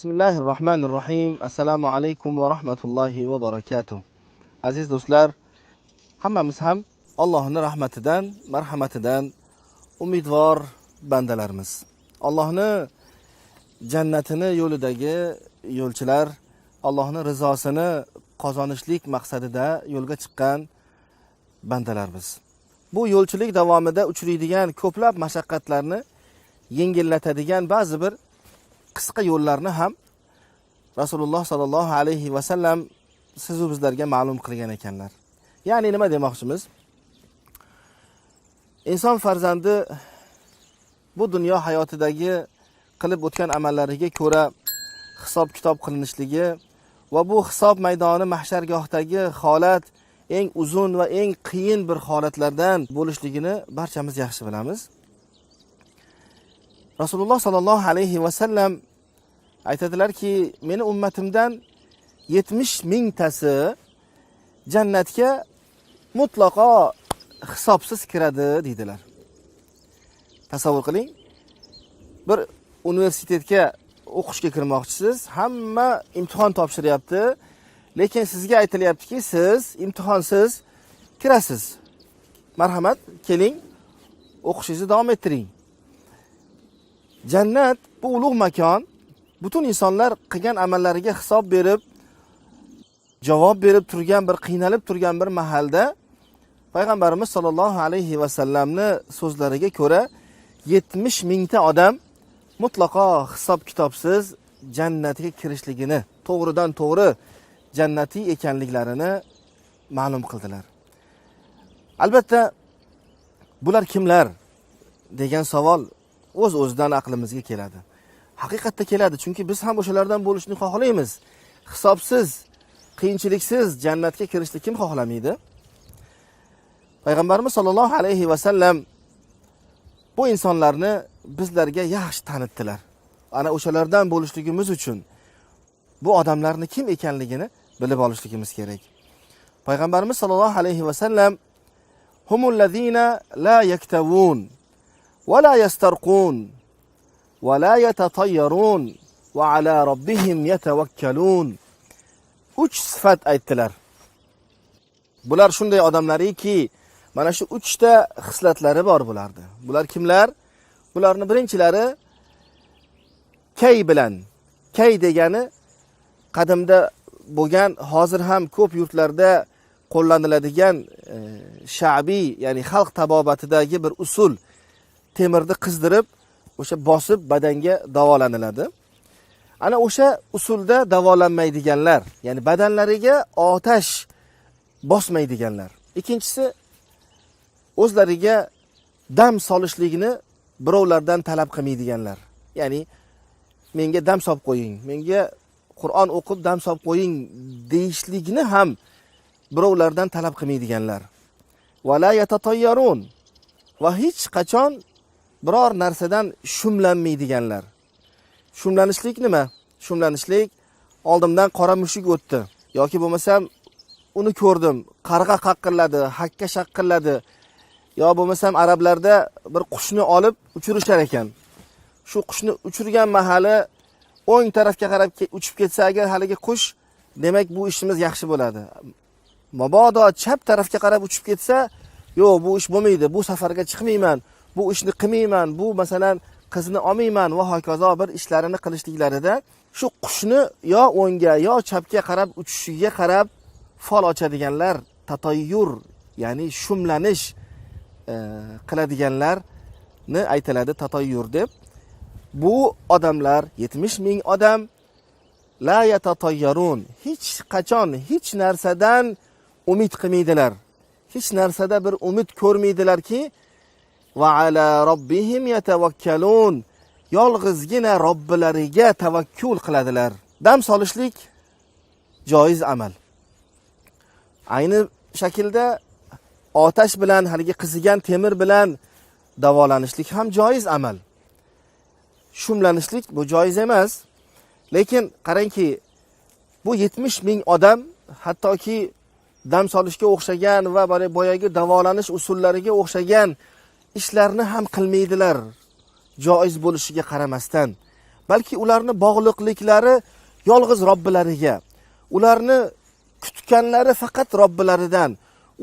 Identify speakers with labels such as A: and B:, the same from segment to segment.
A: Bismillahirrohmanirrohim. Assalomu alaykum va rahmatullohi va barakatuh. Aziz do'stlar, hammamiz ham Allohning rahmatidan, marhamatidan umidvor bandalarimiz. Allohning jannatini yo'lidagi yo'lchilar, Allohning rizosini qozonishlik maqsadida yo'lga chiqqan bandalarmiz. Bu yo'lchilik davomida uchraydigan ko'plab mashaqqatlarni yengillatadigan ba'zi bir qisqa yo'llarni ham Rasululloh sallallohu alayhi va sallam sizu bizlarga ma'lum qilgan ekanlar. Ya'ni nima demoqchimiz? Inson farzandi bu dunyo hayotidagi qilib o'tgan amallariga ko'ra hisob-kitob qilinishligi va bu hisob maydoni mahshargohdagi holat eng uzun va eng qiyin bir holatlardan bo'lishligini barchamiz yaxshi bilamiz. Rasululloh sallallohu alayhi va sallam aytadilarki, meni ummatimdan 70 mingtasi jannatga mutlaqo hisobsiz kiradi deydilar. Tasavvur qiling. Bir universitetga o'qishga kirmoqchisiz, hamma imtihon topshiryapti, lekin sizga aytilyaptiki, siz imtihonsiz kirasiz. Marhamat, keling, o'qishingizni davom ettiring. Jannat bu ulug' makon, butun insonlar qilgan amallariga hisob berib, javob berib turgan bir qiynalib turgan bir mahalda Payg'ambarimiz sollallohu alayhi va sallamni so'zlariga ko'ra 70 mingta odam mutlaqo hisob-kitobsiz jannatga kirishligini, to'g'ridan to'g'ri jannatiy ekanliklarini ma'lum qildilar. Albatta, bular kimlar degan savol o'z-o'zidan aqlimizga keladi. Haqiqatda keladi, chunki biz ham o'shalardan bo'lishni xohlaymiz. Hisobsiz, qiyinchiliksiz jannatga kirishni kim xohlamaydi? Payg'ambarimiz sollallohu alayhi va sallam bu insonlarni bizlarga yaxshi tanitdilar. Ana o'shalardan bo'lishligimiz uchun bu odamlarni kim ekanligini bilib olishligimiz kerak. Payg'ambarimiz sollallohu alayhi va sallam humul ladina la yaktavun va la yastarqun va la yatatayyarun va ala robbihim yatavakkalun. 3 sifat aytdilar. Bular shunday odamlariki, mana shu 3 ta xislatlari bor bulardi. Bular kimlar? Bularning birinchilari kay bilan. Kay degani qadimda bo'lgan, hozir ham ko'p yurtlarda qo'llaniladigan sha'biy, ya'ni xalq tabobatidagi bir usul. Temirni qizdirib, o'sha bosib badanga davolaniladi. Ana o'sha usulda davolanmaydiganlar, ya'ni badanlariga otash bosmaydiganlar. Ikkinchisi, o'zlariga dam solishligini birovlardan talab qilmaydiganlar. Ya'ni menga dam solib qo'ying, menga Qur'on o'qib dam solib qo'ying deyishligini ham birovlardan talab qilmaydiganlar. Va la yatatayyarun, va hech qachon biror narsadan shumlanmaydiganlar. Shumlanishlik nima? Shumlanishlik, oldimdan qora mushuk o'tdi yoki bo'lmasam uni ko'rdim, qarg'a qaqqilladi, hakka shaqqilladi, yo bo'lmasam arablarda bir qushni olib uchirishar ekan. Shu qushni uchirgan mahali o'ng tarafga qarab uchib ketsa agar haligi qush, demak bu ishimiz yaxshi bo'ladi. Mabodo chap tarafga qarab uchib ketsa, yo'q, bu ish bo'lmaydi, bu safarga chiqmayman, bu ishni qilmayman, bu masalan qizni olmayman va hokazo bir ishlarini qilishliklarida shu qushni yo o'ngga yo chapga qarab uchishiga qarab fol ochadiganlar, tatayyur, ya'ni shumlanish qiladiganlarni aytiladi tatayyur deb. Bu odamlar 70 ming odam la yatatayyarun, hech qachon hech narsadan umid qilmaydilar. Hech narsada bir umid ko'rmaydilarki, va ala robbihim yatavakkalun. Yolg'izgina Robbilariga tavakkul qiladilar. Dam solishlik joiz amal. Ayni shaklda otash bilan, haligi qizigan temir bilan davolanishlik ham joiz amal. Shumlanishlik bu joiz emas. Lekin qarangki, bu 70 ming odam hattoki dam solishga o'xshagan va boyagi davolanish usullariga o'xshagan ishlarni ham qilmaydilar, joiz bo'lishiga qaramasdan. Balki ularni bog'liqliklari yolg'iz Robbilariga, ularni kutganlari faqat Robbilaridan,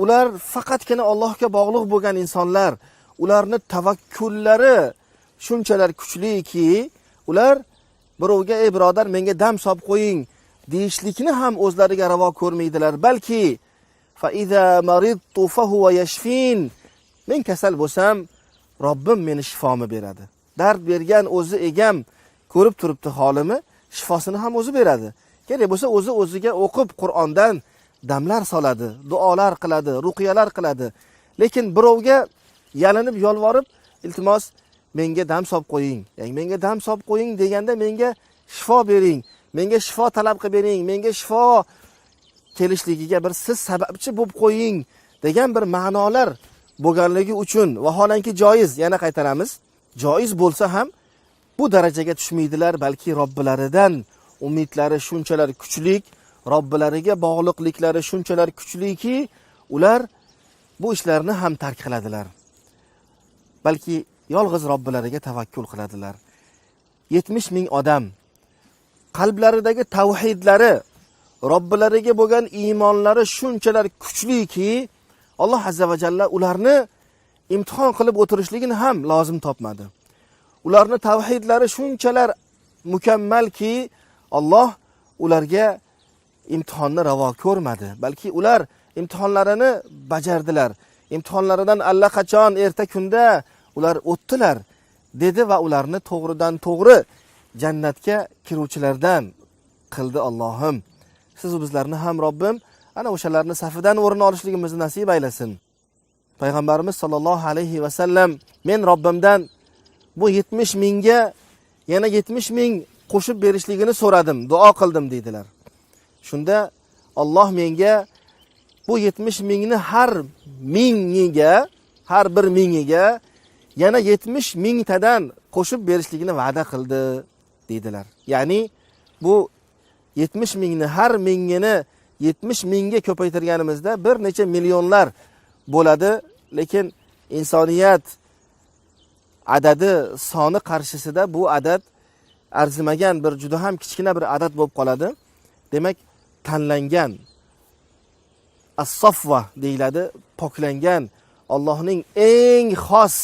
A: ular faqatgina Allohga bog'liq bo'lgan insonlar, ularni tavakkullari shunchalar kuchliki, ular birovga ey birodar menga dam solib qo'ying deyishlikni ham o'zlariga ravo ko'rmaydilar. Balki fa iza maridtu fa huwa yashfin, men kasal bo'lsam Robbim meni shifomni beradi. Dard bergan o'zi egam ko'rib turibdi holimni, shifosini ham o'zi beradi. Kerak bo'lsa o'ziga o'qib Qur'ondan damlar soladi, duolar qiladi, ruqiyalar qiladi. Lekin birovga yalinib yolvorib, iltimos menga dam solib qo'ying, ya'ni menga dam solib qo'ying deganda menga shifo bering, menga shifo talab qilib bering, menga shifo kelishligiga bir siz sababchi bo'lib qo'ying degan bir ma'nolar bo'lganligi uchun vaholanki joiz, yana qaytaramiz, joiz bo'lsa ham bu darajaga tushmaydilar, balki Robbilaridan umidlari shunchalar kuchlik, Robbilariga bog'liqliklari shunchalar kuchliki, ular bu ishlarni ham tark qiladilar. Balki yolg'iz Robbilariga tavakkul qiladilar. 70 ming odam qalblaridagi tavhidlari, Robbilariga bo'lgan iymonlari shunchalar kuchliki, Alloh azza va jalla ularni imtihon qilib o'tirishligini ham lozim topmadi. Ularni tavhidlari shunchalar mukammalki, Alloh ularga imtihonni ravo ko'rmadi. Balki ular imtihonlarini bajardilar. Imtihonlaridan allaqachon erta kunda ular o'tdilar dedi va ularni to'g'ridan to'g'ri jannatga kiruvchilardan qildi Allohim. Siz bizlarni ham Robbim ana o'shalarni safidan o'rin olishligimizni nasib aylasin. Payg'ambarimiz sollallohu alayhi va sallam men Robbimdan bu 70 mingga yana 70 ming qo'shib berishligini so'radim, duo qildim dedilar. Shunda Alloh menga bu 70 mingni har bir mingiga yana 70 mingtadan qo'shib berishligini va'da qildi dedilar. Ya'ni bu 70 mingni har mingini 70 mingga ko'paytirganimizda bir necha millionlar bo'ladi, lekin insoniyat adadi soni qarshisida bu adad arzimagan bir juda ham kichkina bir adad bo'lib qoladi. Demak, tanlangan as-safva deyiladi, poklangan, Allohning eng xos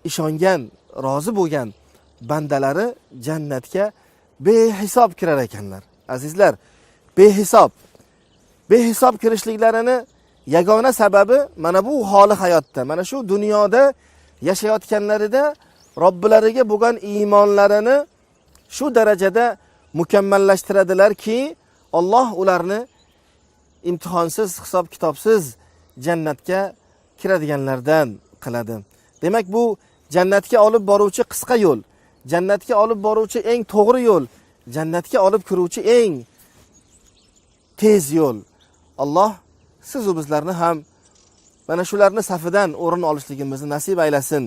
A: ishongan, rozi bo'lgan bandalari jannatga behisob kirar ekanlar. Azizlar, behisob kirishliklarini yagona sababi mana bu holi hayotda, mana shu dunyoda yashayotganlarida Robbilariga bo'lgan iymonlarini shu darajada mukammallashtiradilarki, Alloh ularni imtihonsiz, hisob kitobsiz jannatga kiradiganlardan qiladi. Demak, bu jannatga olib boruvchi qisqa yo'l, jannatga olib boruvchi eng to'g'ri yo'l, jannatga olib kiruvchi eng tez yo'l. Alloh siz va bizlarni ham mana shularni safidan o'rin olishligimizni nasib aylasin.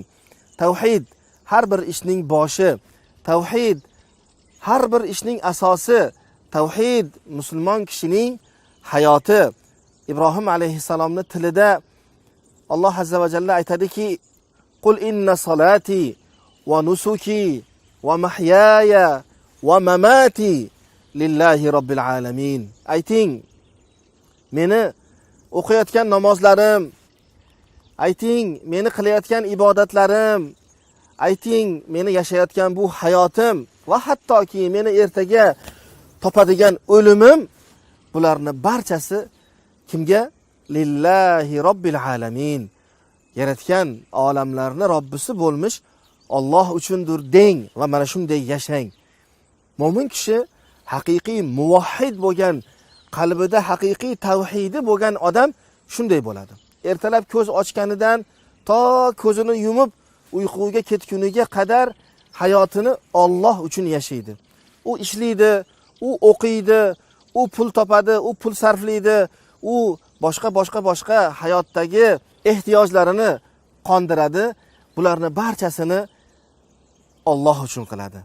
A: Tavhid har bir ishning boshi, tavhid har bir ishning asosi, tavhid musulmon kishining hayoti. Ibrohim alayhissalomning tilida Alloh azza va jalla aytadiki: "Qul inna salati va nusuki va mahyaya va mamati lillahi robbil alamin." Ayting, meni o'qiyotgan namozlarim, ayting, meni qilayotgan ibodatlarim, ayting, meni yashayotgan bu hayotim va hattoki meni ertaga topadigan o'limim, bularni barchasi kimga? Lillahi robbil alamin. Yaratgan olamlarni Robbisi bo'lmish Alloh uchundir deng va mana shunday yashang. Mo'min kishi haqiqiy muvahhid bo'lgan, qalbida haqiqiy tavhidi bo'lgan odam shunday bo'ladi. Ertalab ko'z ochganidan to ko'zini yumib uyquga ketguniga qadar hayotini Alloh uchun yashaydi. U ishlaydi, u o'qiydi, u pul topadi, u pul sarflaydi, u boshqa hayotdagi ehtiyojlarini qondiradi. Bularni barchasini Alloh uchun qiladi.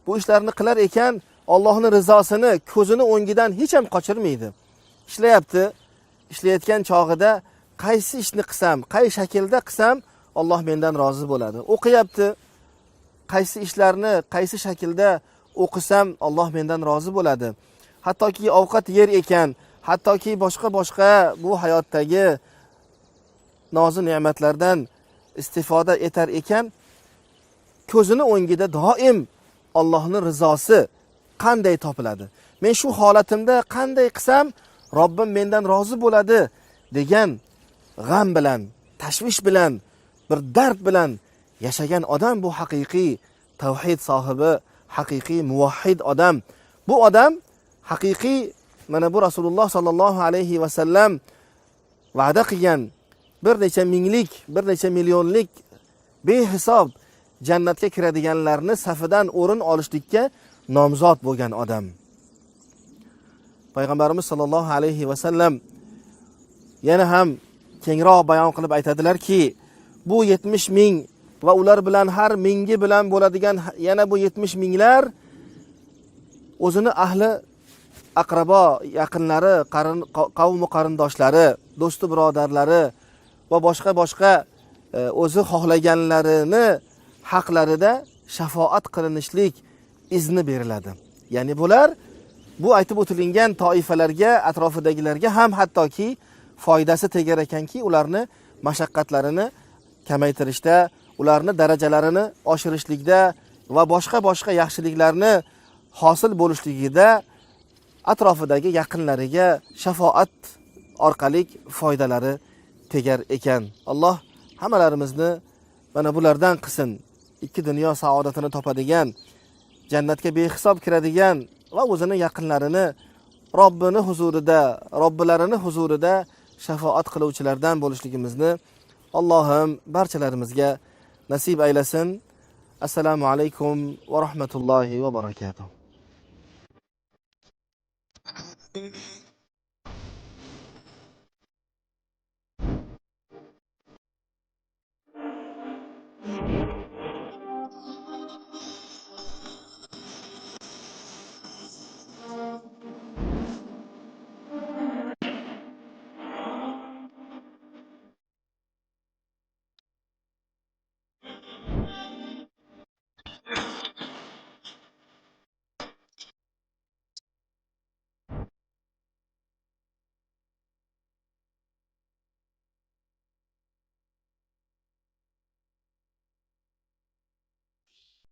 A: Bu ishlarni qilar ekan, Allohning rizosini ko'zini o'ngidan hech ham qochirmaydi. Ishlayapti, ishlayotgan chog'ida qaysi ishni qilsam, qay shaklda qilsam Alloh mendan rozi bo'ladi. O'qiyapti, qaysi ishlarni qaysi shaklda o'qisam Alloh mendan rozi bo'ladi. Hattoki ovqat yer ekan, hattoki boshqa bu hayotdagi nozi ne'matlardan istifoda etar ekan, ko'zini o'ngida doim Allohning rizosi qanday topiladi? Men shu holatimda qanday qilsam Robbim mendan rozi bo'ladi degan g'am bilan, tashvish bilan, bir dard bilan yashagan odam bu haqiqiy tavhid sohibi, haqiqiy muvahhid odam. Bu odam haqiqiy, mana bu Rasululloh sallallohu alayhi va sallam va'da qilgan bir necha minglik, bir necha millionlik behisob jannatga kiradiganlarni safidan o'rin olishlikka nomzod bo'lgan odam. Payg'ambarimiz sallallohu alayhi va sallam yana ham kengroq bayon qilib aytadilarki, bu 70 ming va ular bilan har mingi bilan bo'ladigan yana bu 70 minglar o'zini ahli, aqrabo, yaqinlari, qavmi qarindoshlari, do'sti birodarlari va boshqa o'zi xohlaganlarini haqlarida shafoat qilinishlik izni beriladi. Ya'ni bular bu aytib o'tilgan toifalarga, atrofidagilarga ham hattoki foydasi tegar ekanki, ularni mashaqqatlarini kamaytirishda, ularni darajalarini oshirishlikda va boshqa yaxshiliklarni hosil bo'lishligida atrofidagi yaqinlariga shafoat orqali foydalari tegar ekan. Alloh hammalarimizni mana bulardan qilsin. Ikki dunyo saodatini topadigan, jannatga behisob kiradigan va o'zini yaqinlarini Robbilarini huzurida shafoat qiluvchilardan bo'lishligimizni Allohim barchalarimizga nasib aylasin. Assalomu alaykum va rahmatullohi va barakatuh.